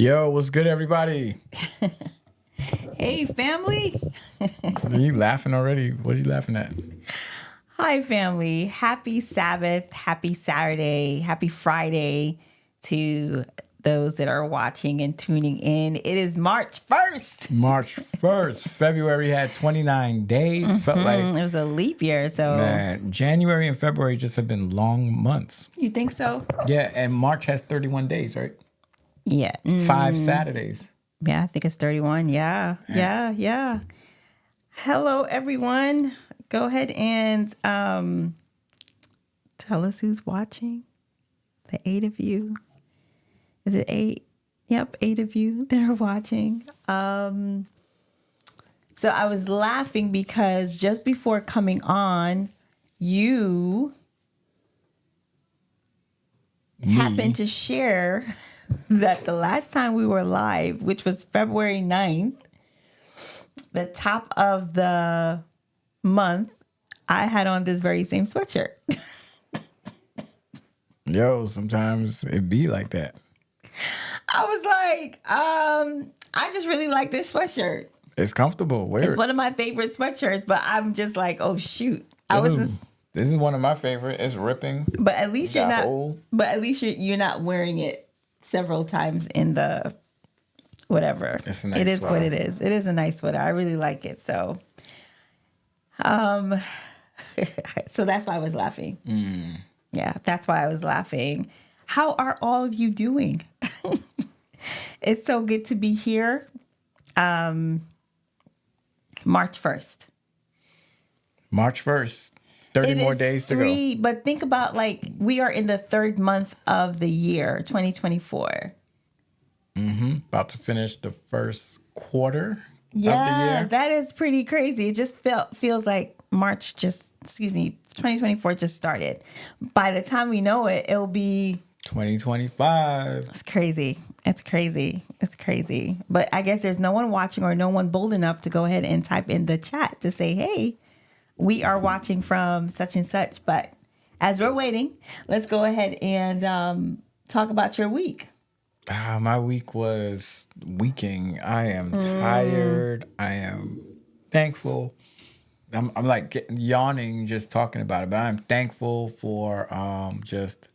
Yo, what's good, everybody? Hey, family. Are you laughing already? What are you laughing at? Hi, family. Happy Sabbath. Happy Saturday. Happy Friday to those that are watching and tuning in. It is March 1st. March 1st. February had 29 days. Felt like, It was a leap year, so. man, January and February just have been long months. You think so? Yeah, and March has 31 days, right? Yeah. 5 Saturdays. Yeah, I think it's 31. Yeah. Hello, everyone. Go ahead and tell us who's watching. The 8 of you. Is it 8? Yep, 8 of you that are watching. So I was laughing because just before coming on, you happened to share that the last time we were live, which was February 9th, the top of the month, I had on this very same sweatshirt. Yo, sometimes it be like that. I was like, I just really like this sweatshirt. It's comfortable. Wear It's it. one of my favorite sweatshirts, but I'm just like, oh shoot. This is one of my favorite. It's ripping. But at least you're Got not. hole. But at least you're not wearing it several times in the whatever. It's a nice It is sweater. what it is. It is a nice sweater. I really like it. So, so that's why I was laughing. Yeah, that's why I was laughing. How are all of you doing? It's so good to be here. March 1st. March 1st. 30 more days to go. But think about, like, we are in the third month of the year, 2024. About to finish the first quarter of the Yeah, year. that is pretty crazy. It just feels like 2024 just started. By the time we know it, it'll be 2025. It's crazy. It's crazy. It's crazy. But I guess there's no one watching or no one bold enough to go ahead and type in the chat to say, hey, we are watching from such and such. But as we're waiting, let's go ahead and talk about your week. My week was weaking. I am tired. I am thankful. I'm like yawning just talking about it, but I'm thankful for just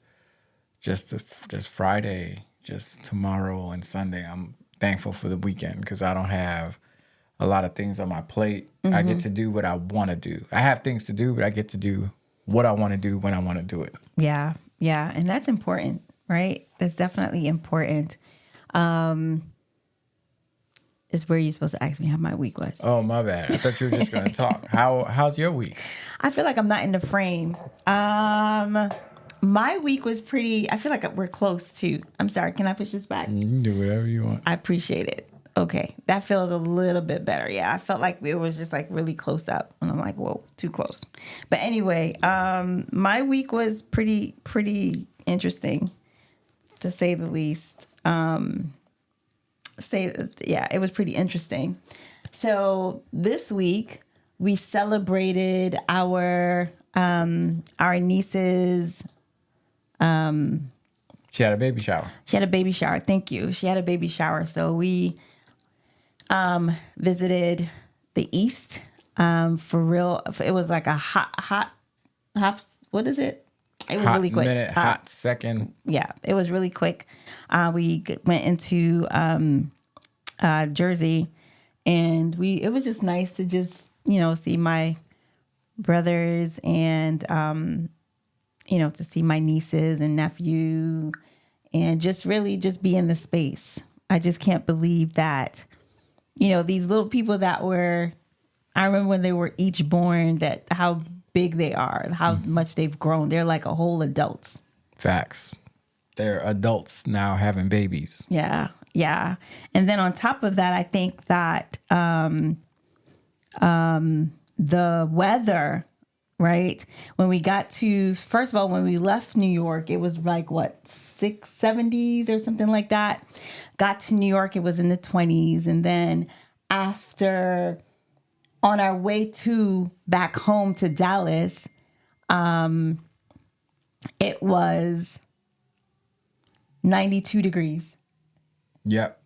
Friday, just tomorrow and Sunday. I'm thankful for the weekend because I don't have a lot of things on my plate. I get to do what I want to do. I have things to do, but I get to do what I want to do when I want to do it. Yeah. And that's important, right? That's definitely important. Is where you're supposed to ask me how my week was. Oh, my bad. I thought you were just going to talk. How's your week? I feel like I'm not in the frame. My week was pretty, I feel like we're close to, I'm sorry, can I push this back? You can do whatever you want. I appreciate it. Okay, that feels a little bit better. Yeah, I felt like it was just like really close up. And I'm like, whoa, too close. But anyway, my week was pretty interesting, to say the least. It was pretty interesting. So this week we celebrated our niece's. She had a baby shower. She had a baby shower. Thank you. She had a baby shower. So we visited the East for real. It was like a hot, what is it? It was Hot really quick. minute, hot second. Yeah, it was really quick. We went into Jersey, and it was just nice to just, see my brothers and, to see my nieces and nephew and just really just be in the space. I just can't believe that, these little people that I remember when they were each born, that how big they are, how much they've grown. They're like a whole adults. Facts. They're adults now having babies. Yeah. And then on top of that, I think that the weather, right? When we first of all, when we left New York, it was like, 70s or something like that. Got to New York, it was in the 20s. And then on our way back home to Dallas, it was 92 degrees. Yep.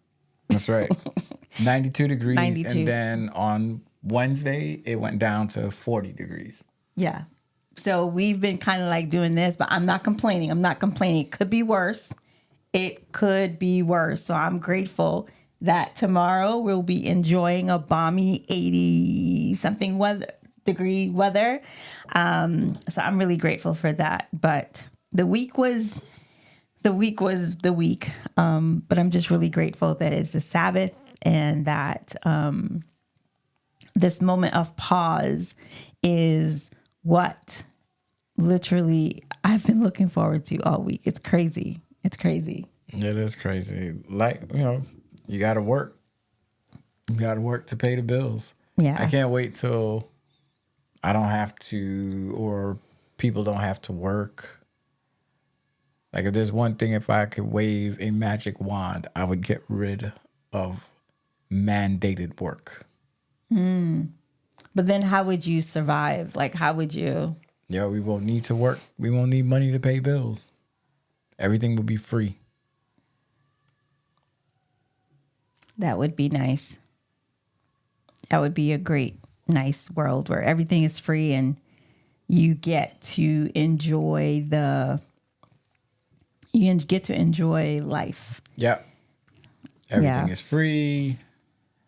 That's right. 92 degrees. 92. And then on Wednesday, it went down to 40 degrees. Yeah. So we've been kind of like doing this, but I'm not complaining. It could be worse. So I'm grateful that tomorrow we'll be enjoying a balmy 80 something degree weather. So I'm really grateful for that. But the week was the week. But I'm just really grateful that it's the Sabbath and that this moment of pause is what literally I've been looking forward to all week. It's crazy. It is crazy. Like, you got to work. You got to work to pay the bills. Yeah. I can't wait till I don't have to, or people don't have to work. Like, if there's one thing, if I could wave a magic wand, I would get rid of mandated work. But then how would you survive? Like, how would you? Yeah, we won't need to work. We won't need money to pay bills. Everything will be free. That would be nice. That would be a great, nice world where everything is free and you get to enjoy life. Yeah. Everything is free.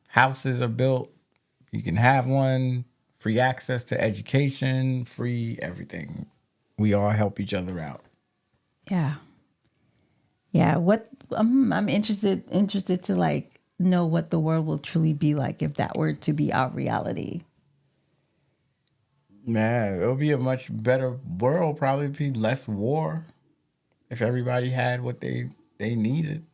Houses are built. You can have one. Free access to education. Free everything. We all help each other out. Yeah. Yeah. I'm interested to like know what the world will truly be like if that were to be our reality. Man, it'll be a much better world. Probably be less war if everybody had what they needed.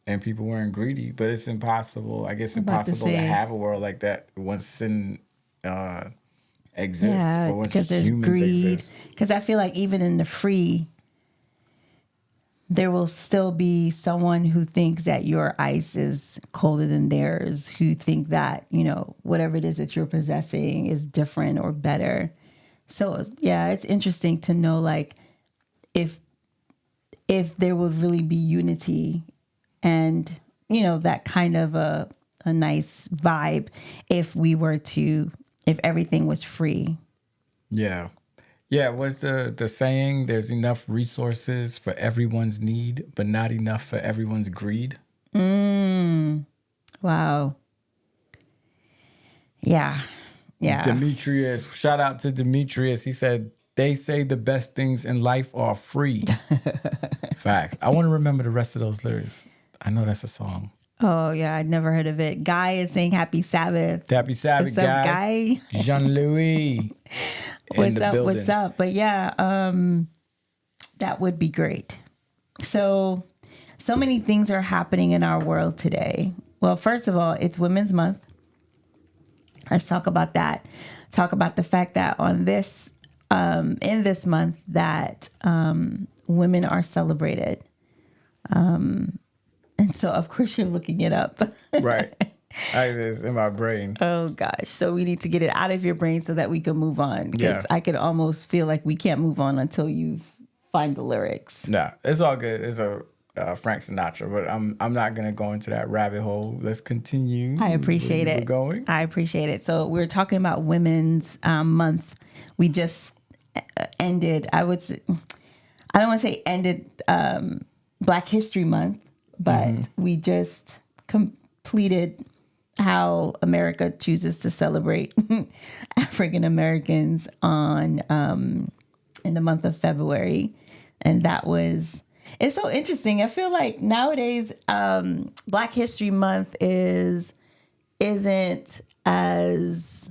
And people weren't greedy, but it's impossible. I guess impossible to have a world like that once sin exists. Yeah, because there's greed. Because I feel like even in the free, there will still be someone who thinks that your ice is colder than theirs, who think that, whatever it is that you're possessing is different or better. So, yeah, it's interesting to know, like, if there would really be unity and, that kind of a nice vibe if everything was free. Yeah. Yeah, what's the saying? There's enough resources for everyone's need, but not enough for everyone's greed. Wow. Yeah. Yeah. Demetrius, shout out to Demetrius. He said, they say the best things in life are free. Facts. I want to remember the rest of those lyrics. I know that's a song. Oh, yeah. I'd never heard of it. Guy is saying happy Sabbath. Happy Sabbath, What's up, Guy? Jean-Louis. What's up? But yeah, that would be great. So many things are happening in our world today. Well, first of all, it's Women's Month. Let's talk about that. Talk about the fact that in this month that women are celebrated. And so, of course, you're looking it up. Right. It's in my brain. Oh, gosh. So we need to get it out of your brain so that we can move on. Because I could almost feel like we can't move on until you find the lyrics. No, it's all good. It's a Frank Sinatra, but I'm not going to go into that rabbit hole. Let's continue. I appreciate it. I appreciate it. So we're talking about Women's Month. We just ended, I don't want to say ended Black History Month, but we just completed how America chooses to celebrate African Americans in the month of February. And it's so interesting. I feel like nowadays Black History Month isn't as,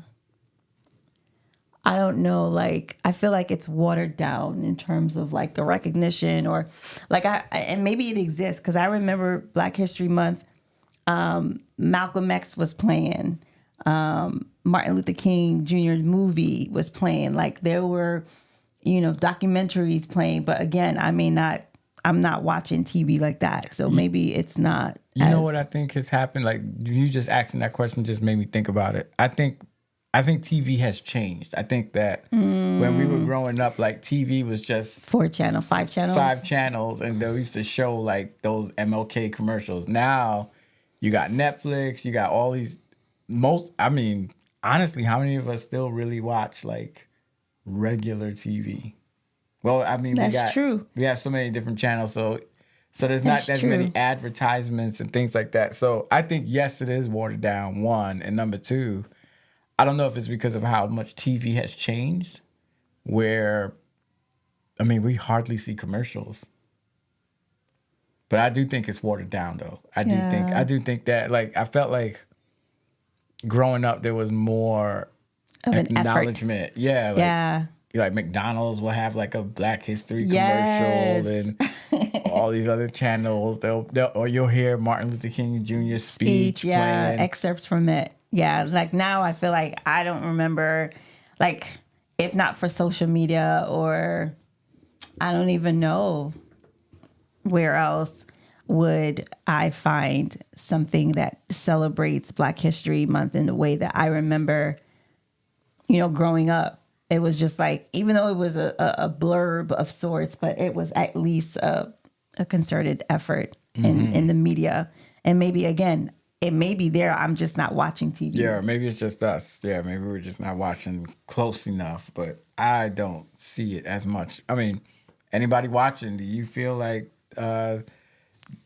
I don't know, like, I feel like it's watered down in terms of like the recognition or like and maybe it exists because I remember Black History Month, Malcolm X was playing, Martin Luther King Jr. movie was playing, like there were, documentaries playing, but again, I'm not watching TV like that. So maybe it's not. You know what I think has happened? Like you just asking that question just made me think about it. I think TV has changed. I think that when we were growing up, like TV was just 5 channels, and they used to show like those MLK commercials. Now You got Netflix. You got all these. I mean, honestly, how many of us still really watch like regular TV? Well, I mean, That's true. We have so many different channels, so there's not That's that true. many advertisements and things like that. So I think yes, it is watered down. One, and number two, I don't know if it's because of how much TV has changed. Where, I mean, we hardly see commercials. But I do think it's watered down, though. I do think that, like, I felt like growing up there was more of an acknowledgement. Effort. Yeah, like McDonald's will have like a Black History Yes. commercial, and all these other channels. Or you'll hear Martin Luther King Jr. speech. Yeah, playing. excerpts from it. Yeah, like now I feel like I don't remember, like, if not for social media, or I don't even know where else would I find something that celebrates Black History Month in the way that I remember, growing up. It was just like, even though it was a blurb of sorts, but it was at least a concerted effort in the media. And maybe, again, it may be there. I'm just not watching TV. Yeah, maybe it's just us. Yeah, maybe we're just not watching close enough, but I don't see it as much. I mean, anybody watching, do you feel like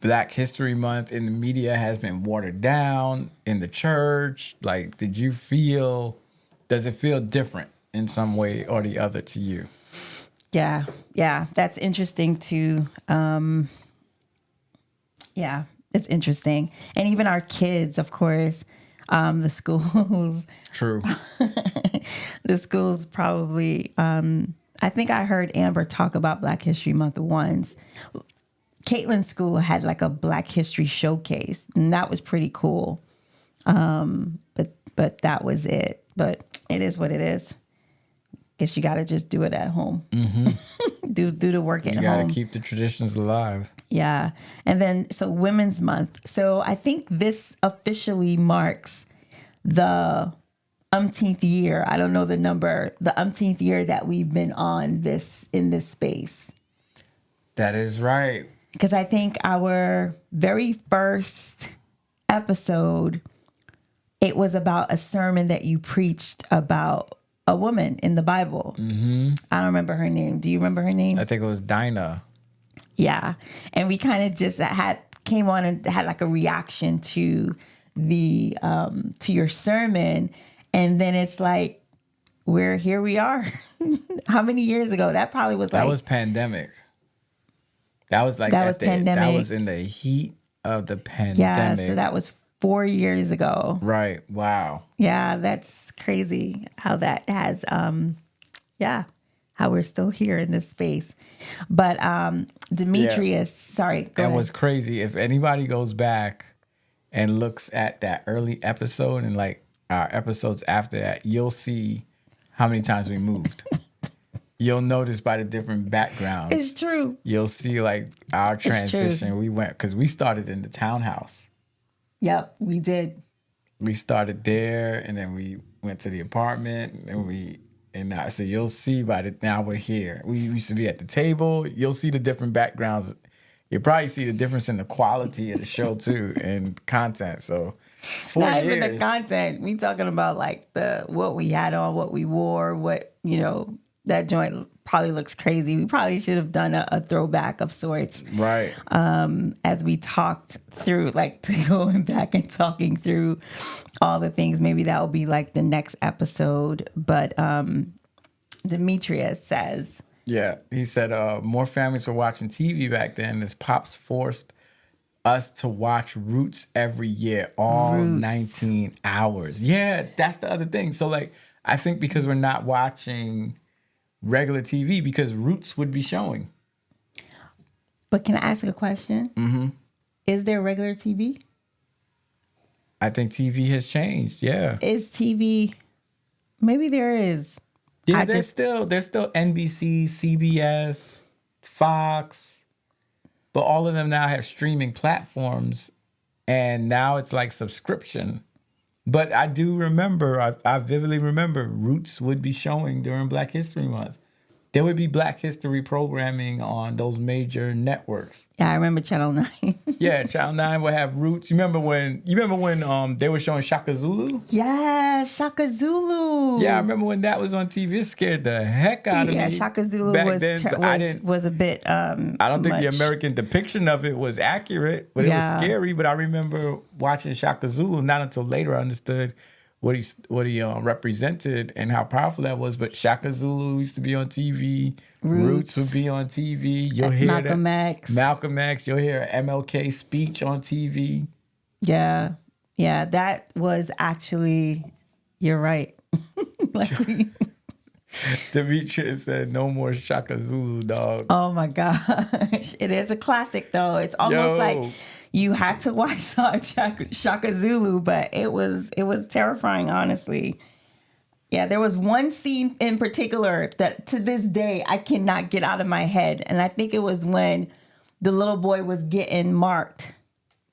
Black History Month in the media has been watered down in the church? Like, does it feel different in some way or the other to you? Yeah, that's interesting too. Yeah, it's interesting. And even our kids, of course, the schools. True. The schools probably, I think I heard Amber talk about Black History Month once. Caitlin's school had like a Black History showcase, and that was pretty cool. But that was it. But it is what it is. Guess you got to just do it at home. Mm-hmm. do the work at home. You got to keep the traditions alive. Yeah. And then, so Women's Month. So I think this officially marks the umpteenth year. I don't know the number, the umpteenth year that we've been in this space. That is right. Because I think our very first episode, it was about a sermon that you preached about a woman in the Bible. Mm-hmm. I don't remember her name. Do you remember her name? I think it was Dinah. Yeah. And we kind of just came on and had like a reaction to to your sermon. And then it's like, here we are. How many years ago? That probably was that was pandemic. That was like pandemic. That was in the heat of the pandemic. Yeah, so that was 4 years ago. Right. Wow. Yeah, that's crazy how that has how we're still here in this space. But Demetrius, sorry, go ahead. What's crazy, if anybody goes back and looks at that early episode and like our episodes after that, you'll see how many times we moved. You'll notice by the different backgrounds. It's true. You'll see like our transition. We went, because we started in the townhouse. Yep, we did. We started there, and then we went to the apartment, and now, so you'll see now we're here. We used to be at the table. You'll see the different backgrounds. You'll probably see the difference in the quality of the show too and content. So 4 Not years. even the content. We talking about like what we had on, what we wore, that joint probably looks crazy. We probably should have done a throwback of sorts. Right. As we talked through, like going back and talking through all the things. Maybe that will be like the next episode. But Demetrius says. Yeah, he said more families were watching TV back then as Pops forced us to watch Roots every year, all 19 hours. Yeah, that's the other thing. So like, I think because we're not watching regular TV, because Roots would be showing. But can I ask a question? Mm-hmm. Is there regular TV? I think TV has changed. Yeah. Is TV? Maybe there is. Yeah, there's still NBC, CBS, Fox, but all of them now have streaming platforms, and now it's like subscription. But I do remember, I vividly remember Roots would be showing during Black History Month. there would be Black History programming on those major networks. Yeah, I remember Channel 9. Yeah, Channel 9 would have Roots. You remember when they were showing Shaka Zulu? Yeah, Shaka Zulu. Yeah, I remember when that was on TV. It scared the heck out of me. Yeah, Shaka Zulu Back was then, was a bit. I don't think the much. American depiction of it was accurate, but it was scary. But I remember watching Shaka Zulu. Not until later I understood what he represented and how powerful that was. But Shaka Zulu used to be on TV. Roots would be on TV. You'll hear Malcolm X. Malcolm X. You'll hear MLK speech on TV. Yeah, yeah, that was actually. You're right. Demetrius said, "No more Shaka Zulu, dog." Oh my gosh, it is a classic though. It's almost like you had to watch Shaka Zulu, but it was terrifying, honestly. Yeah, there was one scene in particular that to this day I cannot get out of my head, and I think it was when the little boy was getting marked.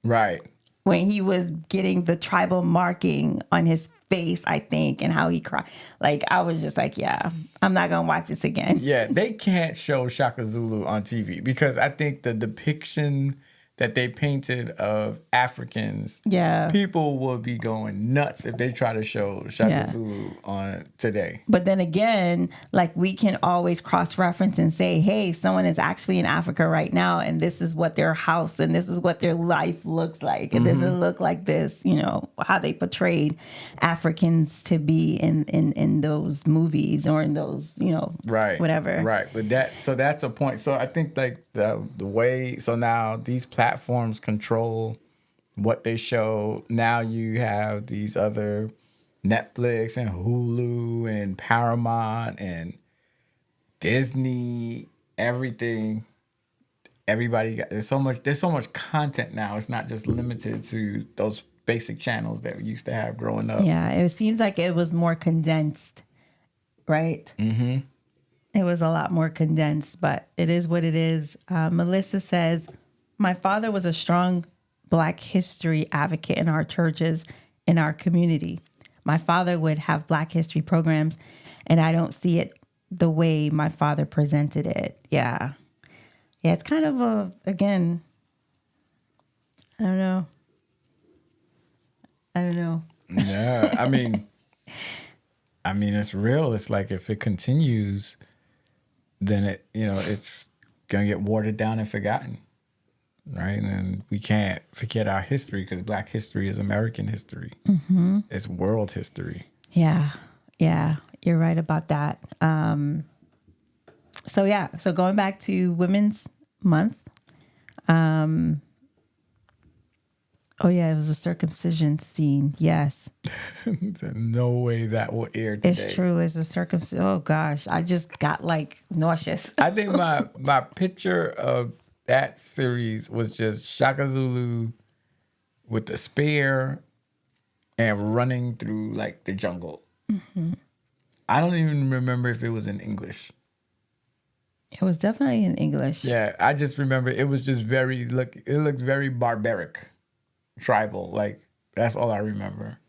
Right. When he was getting the tribal marking on his face, I think, and how he cried. Like, I was just like, yeah, I'm not going to watch this again. Yeah, they can't show Shaka Zulu on TV because I think the depiction that they painted of Africans, people will be going nuts if they try to show Shaka Zulu on today. But then again, like we can always cross-reference and say, hey, someone is actually in Africa right now, and this is what their house and this is what their life looks like. It doesn't look like this, you know, how they portrayed Africans to be in those movies or in those, you know, whatever. Right. But that's a point. So I think like the way, so now these platforms control what they show. Now you have these other Netflix and Hulu and Paramount and Disney, everything. Everybody got there's so much content now. It's not just limited to those basic channels that we used to have growing up. Yeah, it seems like it was more condensed, right? Mm-hmm. It was a lot more condensed, but it is what it is. Melissa says, my father was a strong Black history advocate in our churches, in our community. My father would have Black history programs, and I don't see it the way my father presented it. Yeah. Yeah, it's kind of again, I don't know. Yeah, I mean, it's real. It's like if it continues, then it's gonna get watered down and forgotten, right? And we can't forget our history because Black history is American history. Mm-hmm. It's world history. Yeah, you're right about that. So going back to Women's Month. Oh yeah, it was a circumcision scene. Yes. No way that will air today. It's true. It's a circumcision. Oh gosh, I just got like nauseous. I think my picture of that series was just Shaka Zulu with the spear and running through like the jungle. Mm-hmm. I don't even remember if it was in English. It was definitely in English. Yeah, I just remember it was just it looked very barbaric, tribal. Like that's all I remember.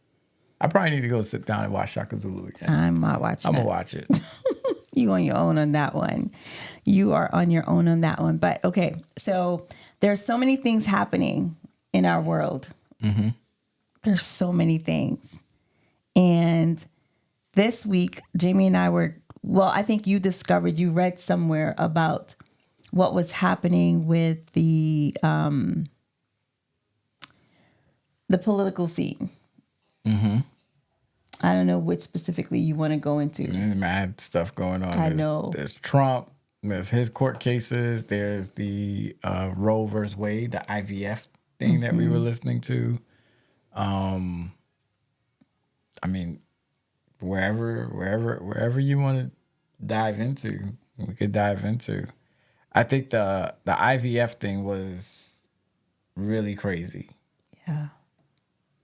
I probably need to go sit down and watch Shaka Zulu again. I'm not watching. I'm gonna watch it. You on your own on that one. You are on your own on that one. But okay, so there's so many things happening in our world. Mm-hmm. There's so many things, and this week Jamie and I were. Well, I think you read somewhere about what was happening with the political scene. Mm-hmm. I don't know which specifically you want to go into. There's mad stuff going on. I know. There's Trump. There's his court cases. There's the Roe versus Wade, the IVF thing that we were listening to. I mean, wherever you want to dive into, we could dive into. I think the IVF thing was really crazy. Yeah.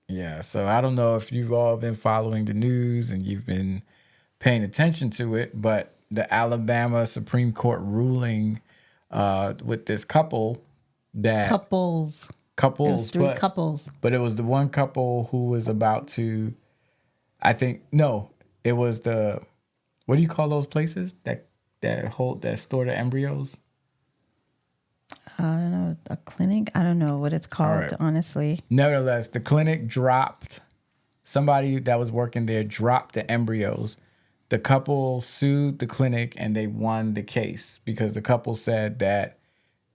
Yeah. So I don't know if you've all been following the news and you've been paying attention to it, but the Alabama Supreme Court ruling with this couple that couples. It was three couples. But it was the one couple who was about to, it was what do you call those places that that store the embryos? I don't know, a clinic. I don't know what it's called, right. honestly. Nevertheless, the clinic dropped, somebody that was working there dropped the embryos. The couple sued the clinic and they won the case because the couple said that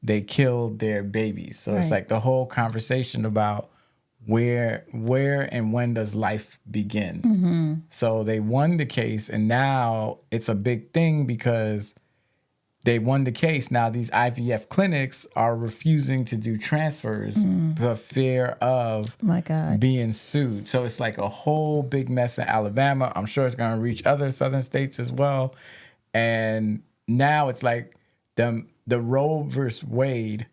they killed their babies. So it's Right. like the whole conversation about where and when does life begin. So they won the case, and now it's a big thing because they won the case. Now these IVF clinics are refusing to do transfers for fear of My God. being sued. So it's like a whole big mess in Alabama. I'm sure it's going to reach other southern states as well. And now it's like the Roe versus Wade,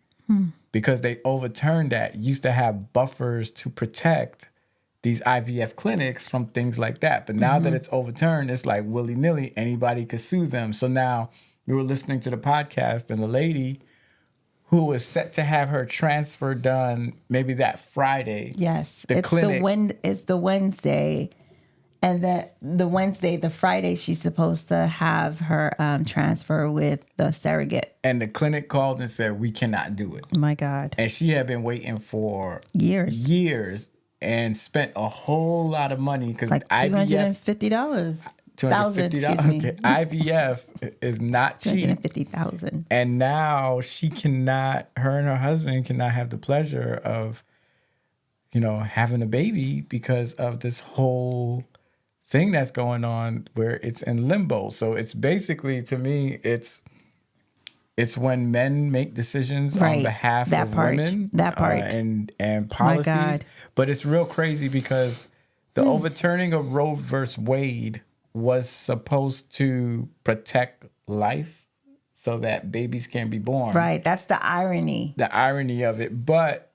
because they overturned that, used to have buffers to protect these IVF clinics from things like that. But now that it's overturned, it's like willy-nilly, anybody could sue them. So now we were listening to the podcast, and the lady who was set to have her transfer done maybe that Friday. Yes, The clinic, it's the Wednesday, and the Friday she's supposed to have her transfer with the surrogate. and the clinic called and said, we cannot do it. My God, And she had been waiting for years, and spent a whole lot of money because like $250,000. $250. Okay. IVF is not cheap. $250,000. And now her and her husband cannot have the pleasure of, having a baby because of this whole thing that's going on where it's in limbo. So it's basically, to me, it's when men make decisions on behalf of women. That part. And policies. My God. But it's real crazy because the overturning of Roe versus Wade was supposed to protect life so that babies can be born. Right. That's the irony. The irony of it. But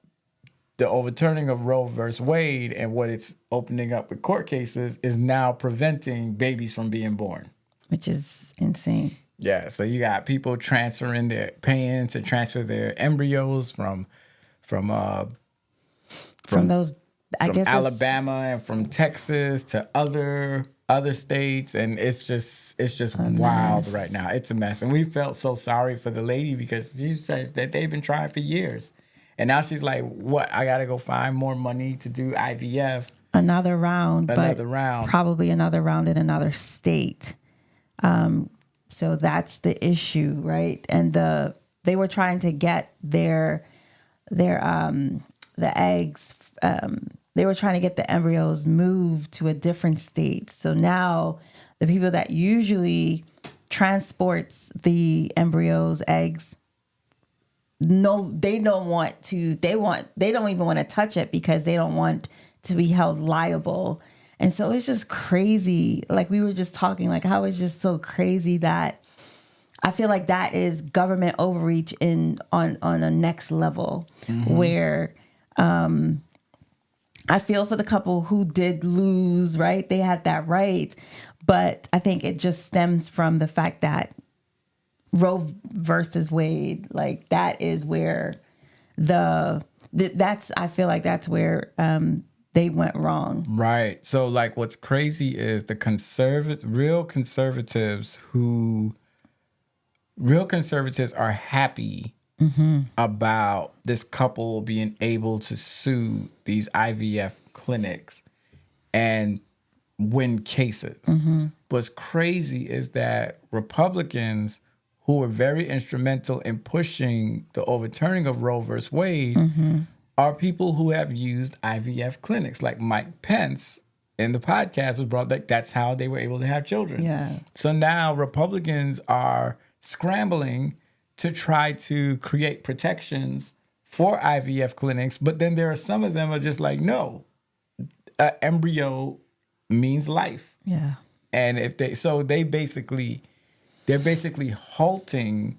the overturning of Roe versus Wade and what it's opening up with court cases is now preventing babies from being born. Which is insane. Yeah. So you got people paying to transfer their embryos from those, I guess, Alabama and from Texas to other states, and it's just wild right now. It's a mess, and we felt so sorry for the lady because she said that they've been trying for years, and now she's like, "What? I got to go find more money to do IVF." Another round, probably another round in another state. So that's the issue, right? And they were trying to get the eggs. They were trying to get the embryos moved to a different state. So now the people that usually transports the embryos, eggs, no, they don't want to. They don't even want to touch it because they don't want to be held liable. And so it's just crazy. Like we were just talking, like how it's just so crazy that I feel like that is government overreach on a next level where I feel for the couple who did lose, right? They had that right. But I think it just stems from the fact that Roe versus Wade, like that is where I feel like that's where they went wrong. Right. So like what's crazy is the real conservatives are happy about this couple being able to sue these IVF clinics and win cases. What's crazy is that Republicans who were very instrumental in pushing the overturning of Roe versus Wade are people who have used IVF clinics. Like Mike Pence in the podcast was brought back. That's how they were able to have children. Yeah. So now Republicans are scrambling to try to create protections for IVF clinics. But then there are some of them are just like, no, an embryo means life. Yeah. And they're basically halting.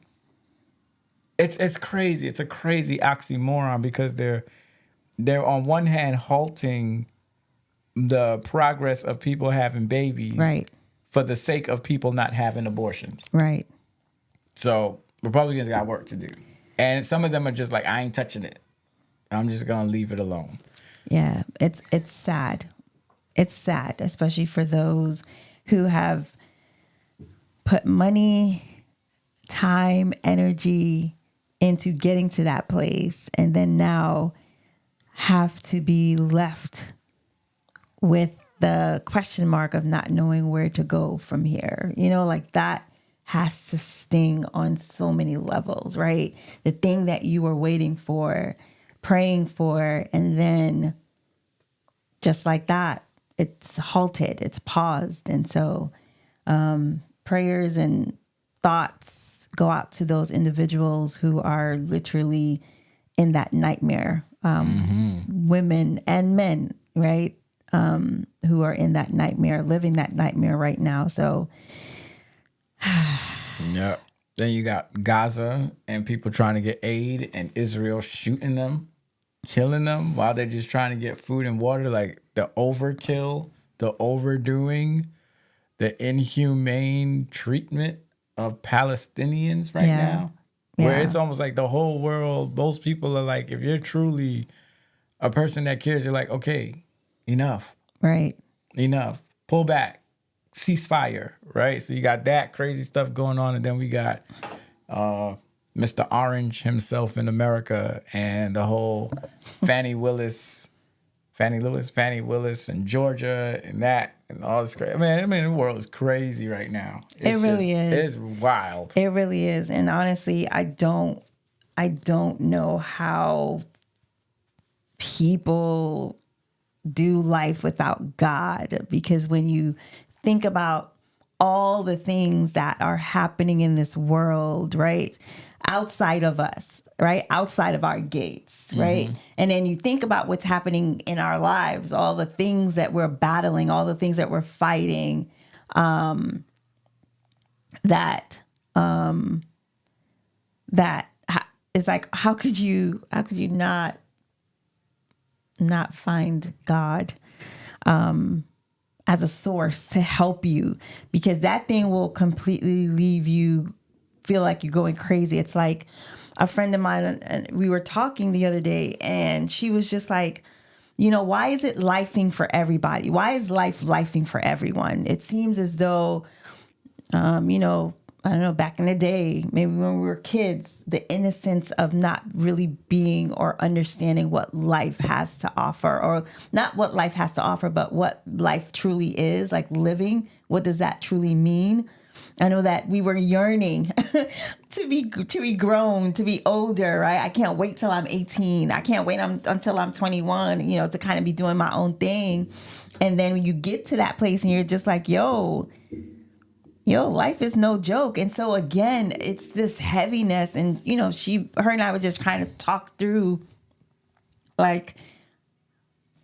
It's crazy. It's a crazy oxymoron because they're on one hand halting the progress of people having babies, Right. for the sake of people not having abortions. Right. So Republicans got work to do. And some of them are just like, I ain't touching it. I'm just going to leave it alone. Yeah. It's sad. It's sad, especially for those who have put money time, energy into getting to that place, and then now have to be left with the question mark of not knowing where to go from here. You know, like that has to sting on so many levels, right? The thing that you were waiting for, praying for, and then just like that, it's halted, it's paused. And so prayers and thoughts go out to those individuals who are literally in that nightmare, women and men, right? Who are in that nightmare, living that nightmare right now. So, yeah. Then you got Gaza and people trying to get aid, and Israel shooting them, killing them while they're just trying to get food and water. Like the overkill, the overdoing, the inhumane treatment of Palestinians right now. Where it's almost like the whole world, most people are like, if you're truly a person that cares, you're like, okay, enough. right. Enough. Pull back. Ceasefire. Right? So you got that crazy stuff going on. And then we got Mr. Orange himself in America and the whole Fannie Willis and Georgia and that and all this crazy. I mean, the world is crazy right now. It really is. It's wild. It really is. And honestly, I don't know how people do life without God, because when you think about all the things that are happening in this world, right? Outside of us, right? Outside of our gates, right? And then you think about what's happening in our lives, all the things that we're battling, all the things that we're fighting, that is like, how could you not find God as a source to help you, because that thing will completely leave you feel like you're going crazy. It's like a friend of mine, and we were talking the other day, and she was just like, you know, why is it lifing for everybody? Why is life lifing for everyone? It seems as though, you know, I don't know, back in the day, maybe when we were kids, the innocence of not really being or understanding what life has to offer, or not what life has to offer, but what life truly is, like living. What does that truly mean? I know that we were yearning to be grown, to be older, right? I can't wait till I'm 18. I can't wait until I'm 21, you know, to kind of be doing my own thing. And then when you get to that place and you're just like, yo, life is no joke. And so again, it's this heaviness. And, you know, her and I would just kind of talk through, like,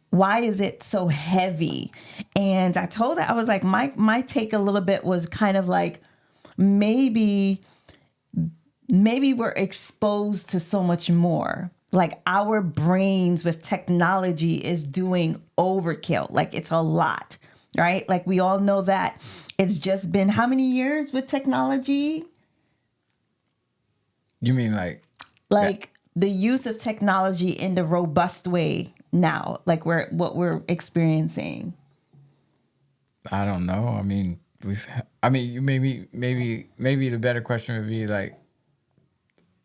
why is it so heavy? And I told her, I was like, my take a little bit was kind of like, maybe we're exposed to so much more. Like our brains with technology is doing overkill. Like it's a lot. Right? Like we all know that it's just been how many years with technology? You mean like the use of technology in the robust way now, like what we're experiencing? I don't know. I mean, maybe the better question would be like,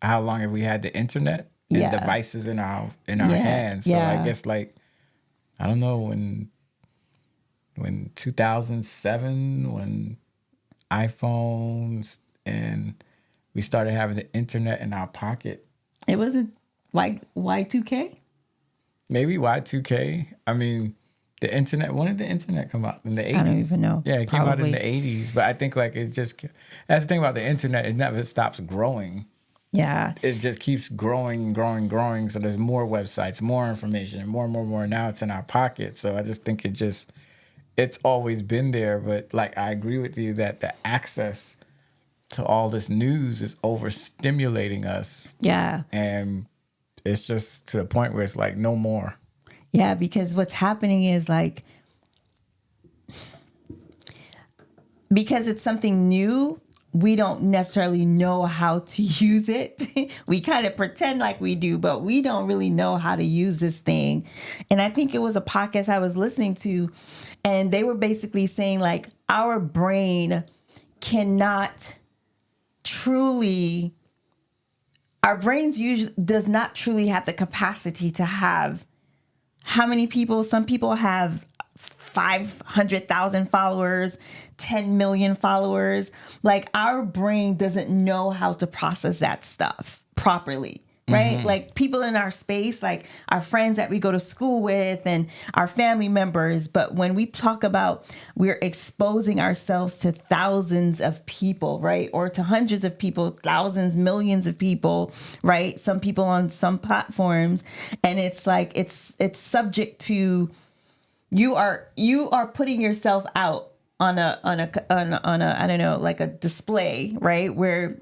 how long have we had the internet and devices in our hands? So I guess like, I don't know, when 2007, when iPhones and we started having the internet in our pocket. It wasn't like Y2K? Maybe Y2K. I mean, the internet, when did the internet come out? In the 80s? I don't even know. Yeah, it came out in the 80s. But I think like that's the thing about the internet, it never stops growing. Yeah. It just keeps growing. So there's more websites, more information, more. Now it's in our pocket. So I just think it's always been there. But like, I agree with you that the access to all this news is overstimulating us. Yeah. And it's just to the point where it's like, no more. Yeah, because what's happening is like, because it's something new, we don't necessarily know how to use it. We kind of pretend like we do, but we don't really know how to use this thing. And I think it was a podcast I was listening to, and they were basically saying like, our brain cannot our brains usually does not truly have the capacity to have how many people. Some people have 500,000 followers, 10 million followers. Like, our brain doesn't know how to process that stuff properly. Right? Like, people in our space, like our friends that we go to school with and our family members. But when we talk about we're exposing ourselves to thousands of people, right? Or to hundreds of people, thousands, millions of people, right? Some people on some platforms. And it's like, it's subject to, you are putting yourself out on a I don't know, like a display, right? Where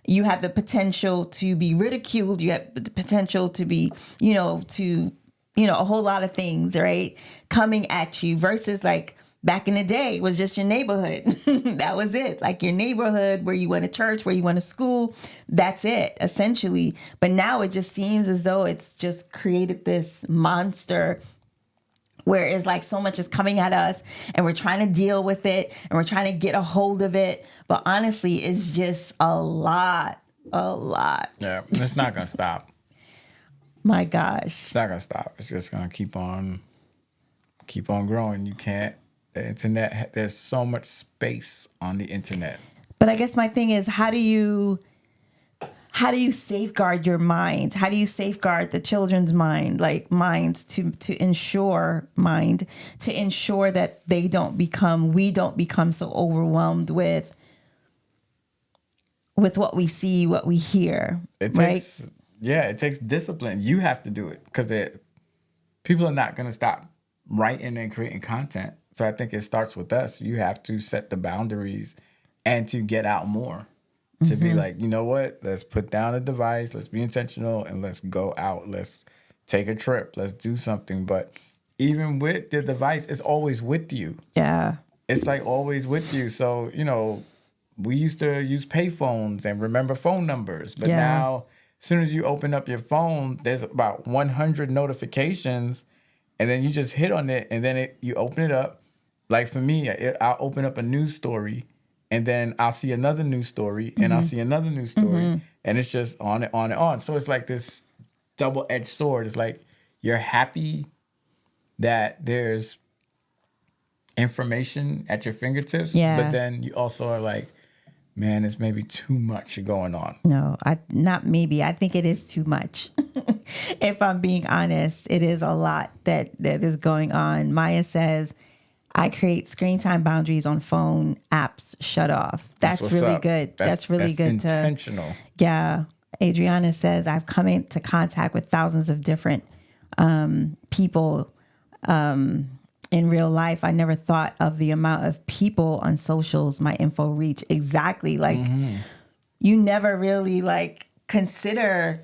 you have the potential to be ridiculed. You have the potential to be, a whole lot of things, right? Coming at you versus like back in the day was just your neighborhood. That was it. Like your neighborhood where you went to church, where you went to school. That's it, essentially. But now it just seems as though it's just created this monster where it's like so much is coming at us and we're trying to deal with it and we're trying to get a hold of it. But honestly, it's just a lot. Yeah, it's not going to stop. My gosh. It's not going to stop. It's just going to keep on growing. You can't, the internet, there's so much space on the internet. But I guess my thing is, how do you safeguard your mind? How do you safeguard the children's minds to ensure that we don't become so overwhelmed with what we see, what we hear, it takes discipline. You have to do it because people are not going to stop writing and creating content. So I think it starts with us. You have to set the boundaries and to get out more. To be like, you know what? Let's put down a device. Let's be intentional and let's go out. Let's take a trip. Let's do something. But even with the device, it's always with you. Yeah. It's like always with you. So, we used to use payphones and remember phone numbers. But now, as soon as you open up your phone, there's about 100 notifications. And then you just hit on it and then you open it up. Like for me, I'll open up a news story. And then I'll see another news story, and I'll see another news story, and it's just on and on and on. So it's like this double-edged sword. It's like you're happy that there's information at your fingertips, but then you also are like, man, it's maybe too much going on. No, not maybe. I think it is too much. If I'm being honest, it is a lot that is going on. Maya says, I create screen time boundaries on phone apps. Shut off. That's really good. That's really good. Intentional. Yeah. Adriana says, I've come into contact with thousands of different people in real life. I never thought of the amount of people on socials my info reach. Exactly. Like you never really consider